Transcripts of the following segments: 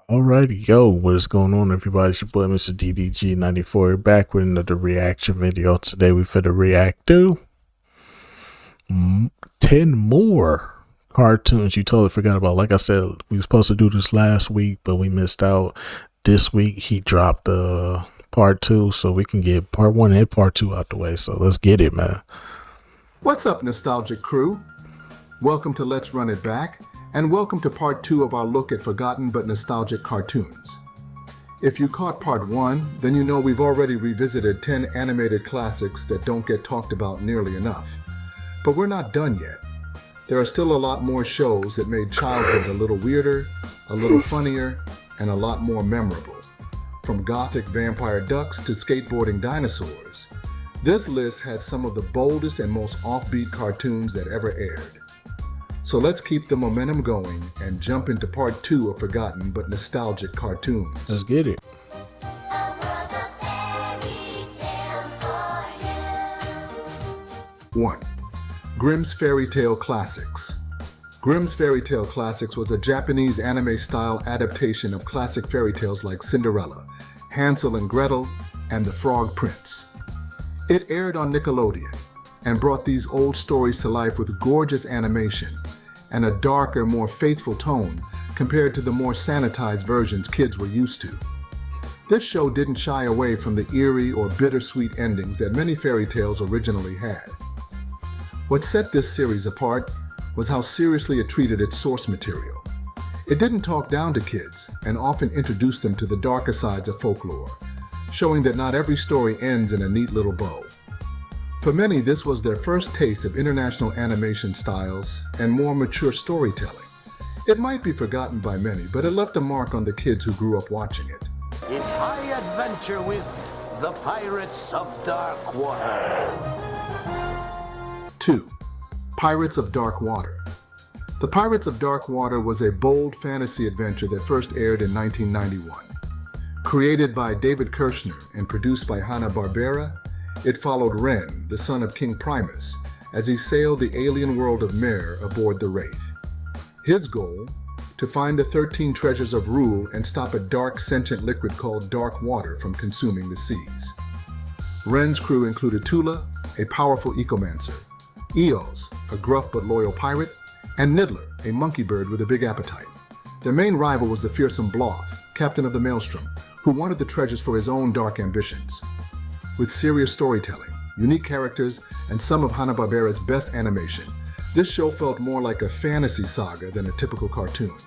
Alrighty, yo, what is going on, everybody? It's your boy, Mr. DDG94, back with another reaction video. Today, we finna react to 10 more cartoons you totally forgot about. Like I said, we were supposed to do this last week, but we missed out. This week, he dropped part 2, so we can get part 1 and part 2 out the way. So let's get it, man. What's up, nostalgic crew? Welcome to Let's Run It Back, and welcome to part 2 of our look at forgotten but nostalgic cartoons. If you caught part 1, then you know we've already revisited 10 animated classics that don't get talked about nearly enough. But we're not done yet. There are still a lot more shows that made childhood a little weirder, a little funnier, and a lot more memorable. From gothic vampire ducks to skateboarding dinosaurs, this list has some of the boldest and most offbeat cartoons that ever aired. So let's keep the momentum going and jump into part 2 of forgotten but nostalgic cartoons. Let's get it. 1. Grimm's Fairy Tale Classics. Grimm's Fairy Tale Classics was a Japanese anime-style adaptation of classic fairy tales like Cinderella, Hansel and Gretel, and The Frog Prince. It aired on Nickelodeon and brought these old stories to life with gorgeous animation and a darker, more faithful tone compared to the more sanitized versions kids were used to. This show didn't shy away from the eerie or bittersweet endings that many fairy tales originally had. What set this series apart was how seriously it treated its source material. It didn't talk down to kids and often introduced them to the darker sides of folklore, showing that not every story ends in a neat little bow. For many, this was their first taste of international animation styles and more mature storytelling. It might be forgotten by many, but it left a mark on the kids who grew up watching it. It's high adventure with the Pirates of Dark Water. 2. Pirates of Dark Water. The Pirates of Dark Water was a bold fantasy adventure that first aired in 1991. Created by David Kirshner and produced by Hanna-Barbera, it followed Ren, the son of King Primus, as he sailed the alien world of Mer aboard the Wraith. His goal? To find the 13 treasures of Rule and stop a dark sentient liquid called Dark Water from consuming the seas. Ren's crew included Tula, a powerful ecomancer, Eos, a gruff but loyal pirate, and Niddler, a monkey bird with a big appetite. Their main rival was the fearsome Bloth, captain of the Maelstrom, who wanted the treasures for his own dark ambitions. With serious storytelling, unique characters, and some of Hanna-Barbera's best animation, this show felt more like a fantasy saga than a typical cartoon.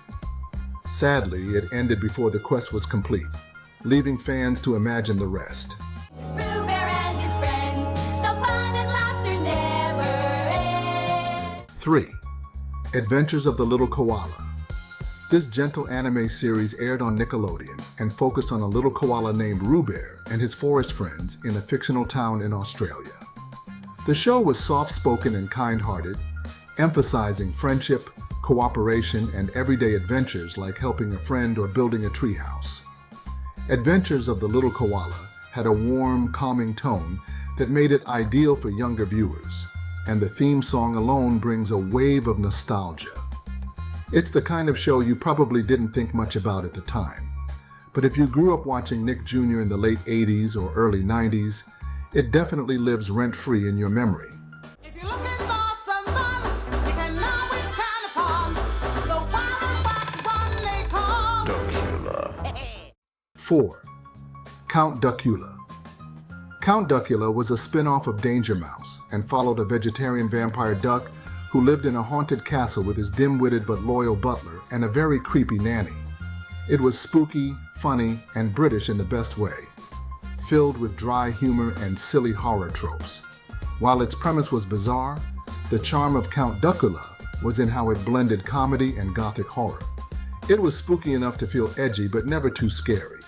Sadly, it ended before the quest was complete, leaving fans to imagine the rest. 3. Adventures of the Little Koala. This gentle anime series aired on Nickelodeon and focused on a little koala named Roo Bear and his forest friends in a fictional town in Australia. The show was soft-spoken and kind-hearted, emphasizing friendship, cooperation, and everyday adventures like helping a friend or building a treehouse. Adventures of the Little Koala had a warm, calming tone that made it ideal for younger viewers, and the theme song alone brings a wave of nostalgia. It's the kind of show you probably didn't think much about at the time, but if you grew up watching Nick Jr. in the late 80s or early 90s, it definitely lives rent-free in your memory. If you're looking for some fun, you can always count upon the one they call Duckula. 4. Count Duckula. Count Duckula was a spin-off of Danger Mouse and followed a vegetarian vampire duck who lived in a haunted castle with his dim-witted but loyal butler and a very creepy nanny. It was spooky, funny, and British in the best way, filled with dry humor and silly horror tropes. While its premise was bizarre, the charm of Count Duckula was in how it blended comedy and gothic horror. It was spooky enough to feel edgy but never too scary.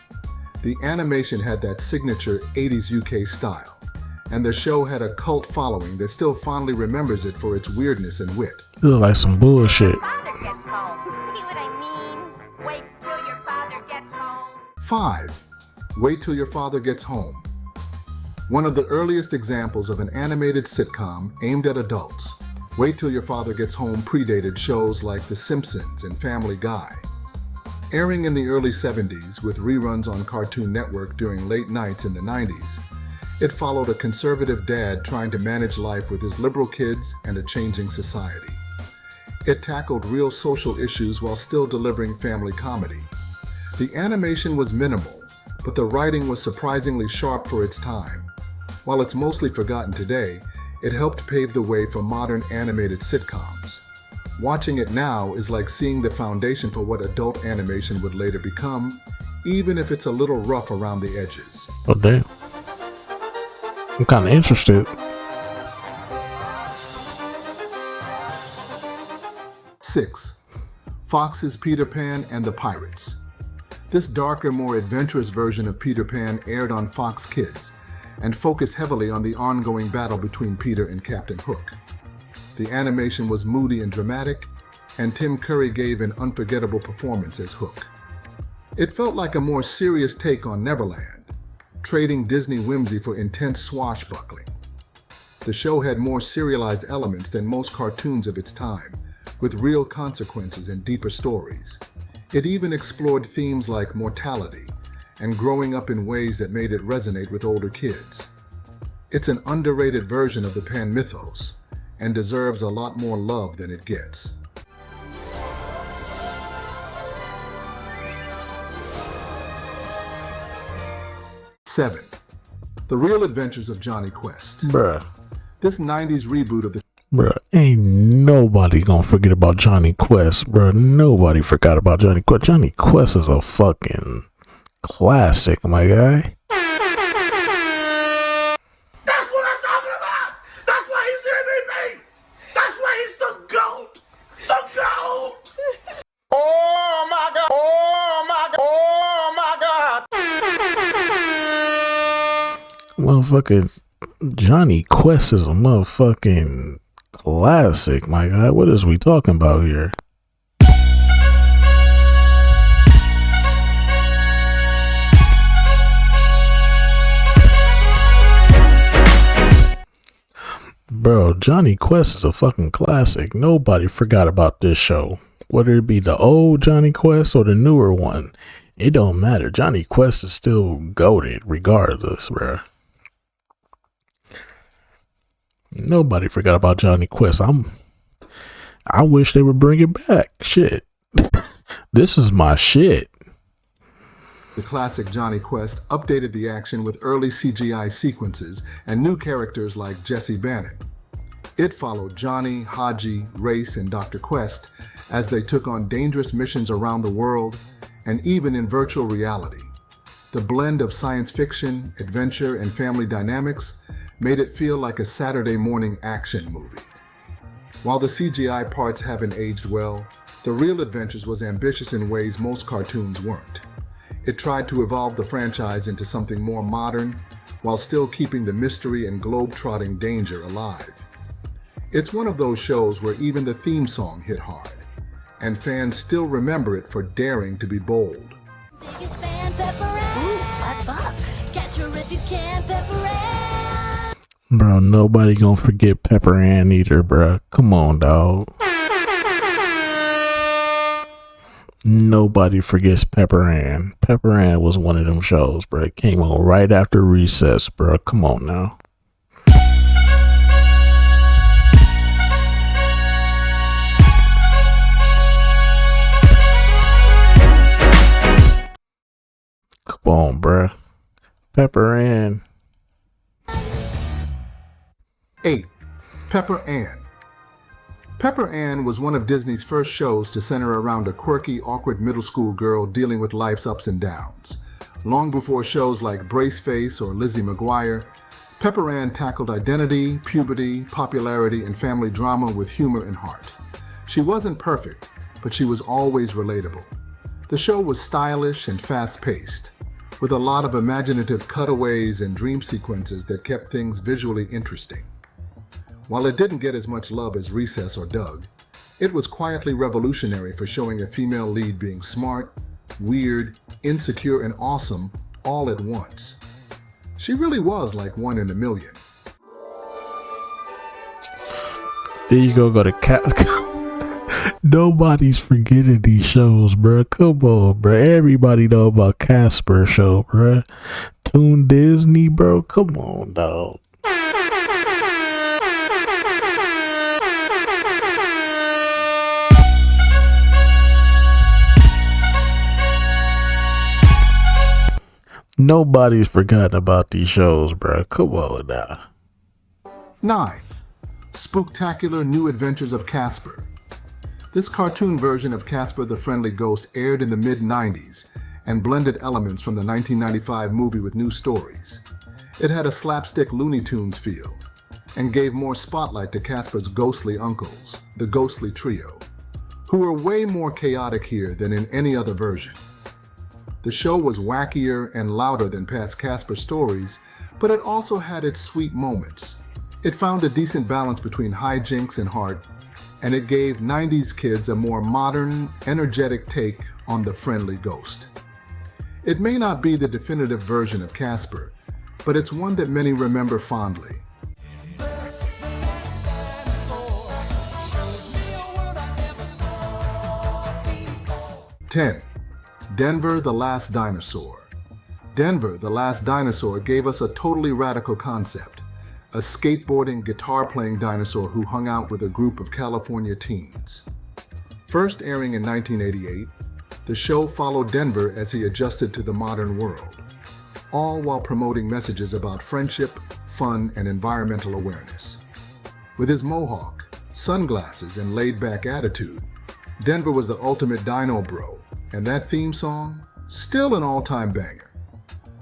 The animation had that signature 80s UK style, and the show had a cult following that still fondly remembers it for its weirdness and wit. It look like some bullshit. 5. Wait Till Your Father Gets Home. One of the earliest examples of an animated sitcom aimed at adults, Wait Till Your Father Gets Home predated shows like The Simpsons and Family Guy. Airing in the early 70s with reruns on Cartoon Network during late nights in the 90s, it followed a conservative dad trying to manage life with his liberal kids and a changing society. It tackled real social issues while still delivering family comedy. The animation was minimal, but the writing was surprisingly sharp for its time. While it's mostly forgotten today, it helped pave the way for modern animated sitcoms. Watching it now is like seeing the foundation for what adult animation would later become, even if it's a little rough around the edges. Oh, damn. I'm kind of interested. 6. Fox's Peter Pan and the Pirates. This darker, more adventurous version of Peter Pan aired on Fox Kids and focused heavily on the ongoing battle between Peter and Captain Hook. The animation was moody and dramatic, and Tim Curry gave an unforgettable performance as Hook. It felt like a more serious take on Neverland, trading Disney whimsy for intense swashbuckling. The show had more serialized elements than most cartoons of its time, with real consequences and deeper stories. It even explored themes like mortality and growing up in ways that made it resonate with older kids. It's an underrated version of the Pan mythos and deserves a lot more love than it gets. Seven. The Real Adventures of Johnny Quest. Bruh. This 90s reboot of the Bruh, ain't nobody gonna forget about Johnny Quest, bruh. Nobody forgot about Johnny Quest. Johnny Quest is a fucking classic, my guy. That's what I'm talking about! That's why he's the MVP! That's why he's the GOAT! The GOAT! Oh my God! Oh my God! Oh my God! Motherfucking Johnny Quest is a motherfucking classic, my guy. What is we talking about here? Bro, Johnny Quest is a fucking classic. Nobody forgot about this show. Whether it be the old Johnny Quest or the newer one, it don't matter. Johnny Quest is still goated regardless, bro. Nobody forgot about Johnny Quest. I wish they would bring it back. Shit. This is my shit. The classic Johnny Quest updated the action with early CGI sequences and new characters like Jesse Bannon. It followed Johnny, Haji, Race, and Dr. Quest as they took on dangerous missions around the world and even in virtual reality. The blend of science fiction, adventure, and family dynamics made it feel like a Saturday morning action movie. While the CGI parts haven't aged well, The Real Adventures was ambitious in ways most cartoons weren't. It tried to evolve the franchise into something more modern while still keeping the mystery and globe-trotting danger alive. It's one of those shows where even the theme song hit hard, and fans still remember it for daring to be bold. Biggest fan, Pepper Ann. Ooh, what fuck? Catch her if you can, Pepper Ann. Bro, nobody gonna forget Pepper Ann either, bro. Come on, dog. Nobody forgets Pepper Ann. Pepper Ann was one of them shows, bro. It came on right after recess, bro. Come on now. Come on, bro. Pepper Ann. 8. Pepper Ann. Pepper Ann was one of Disney's first shows to center around a quirky, awkward middle school girl dealing with life's ups and downs. Long before shows like Braceface or Lizzie McGuire, Pepper Ann tackled identity, puberty, popularity, and family drama with humor and heart. She wasn't perfect, but she was always relatable. The show was stylish and fast-paced, with a lot of imaginative cutaways and dream sequences that kept things visually interesting. While it didn't get as much love as Recess or Doug, it was quietly revolutionary for showing a female lead being smart, weird, insecure, and awesome all at once. She really was like one in a million. There you go to Nobody's forgetting these shows, bruh. Come on, bruh. Everybody know about Casper show, bruh. Toon Disney, bro. Come on, dog. Nobody's forgotten about these shows, bruh. Come on now. 9. Spooktacular New Adventures of Casper. This cartoon version of Casper the Friendly Ghost aired in the mid-90s and blended elements from the 1995 movie with new stories. It had a slapstick Looney Tunes feel and gave more spotlight to Casper's ghostly uncles, the Ghostly Trio, who were way more chaotic here than in any other version. The show was wackier and louder than past Casper stories, but it also had its sweet moments. It found a decent balance between hijinks and heart, and it gave 90s kids a more modern, energetic take on the friendly ghost. It may not be the definitive version of Casper, but it's one that many remember fondly. 10. Denver the Last Dinosaur. Denver the Last Dinosaur gave us a totally radical concept. A skateboarding, guitar-playing dinosaur who hung out with a group of California teens. First airing in 1988, the show followed Denver as he adjusted to the modern world, all while promoting messages about friendship, fun, and environmental awareness. With his mohawk, sunglasses, and laid-back attitude, Denver was the ultimate dino bro, and that theme song, still an all-time banger.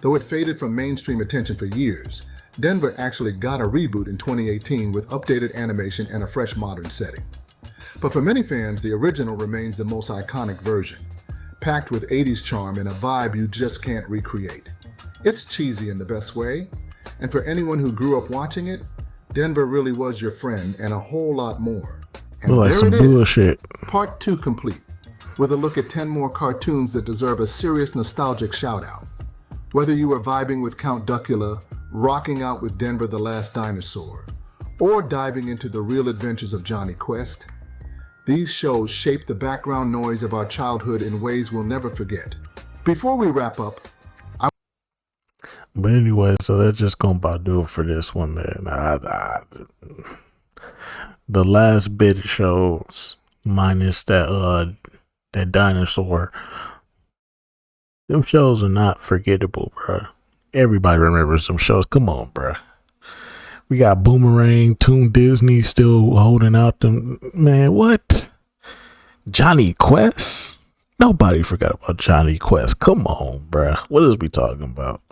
Though it faded from mainstream attention for years, Denver actually got a reboot in 2018 with updated animation and a fresh modern setting. But for many fans, the original remains the most iconic version, packed with 80s charm and a vibe you just can't recreate. It's cheesy in the best way, and for anyone who grew up watching it, Denver really was your friend and a whole lot more. And Like there some it is, bullshit. Part 2 complete, with a look at 10 more cartoons that deserve a serious nostalgic shout-out. Whether you were vibing with Count Duckula, rocking out with Denver the Last Dinosaur, or diving into the real adventures of Johnny Quest, these shows shape the background noise of our childhood in ways we'll never forget. Before we wrap up, But anyway, so that's just gonna about do it for this one, man. The last bit of shows, minus that dinosaur, them shows are not forgettable, bro. Everybody remembers them shows. Come on, bro. We got Boomerang, Toon Disney still holding out them. Man, what? Johnny Quest? Nobody forgot about Johnny Quest. Come on, bro. What is we talking about?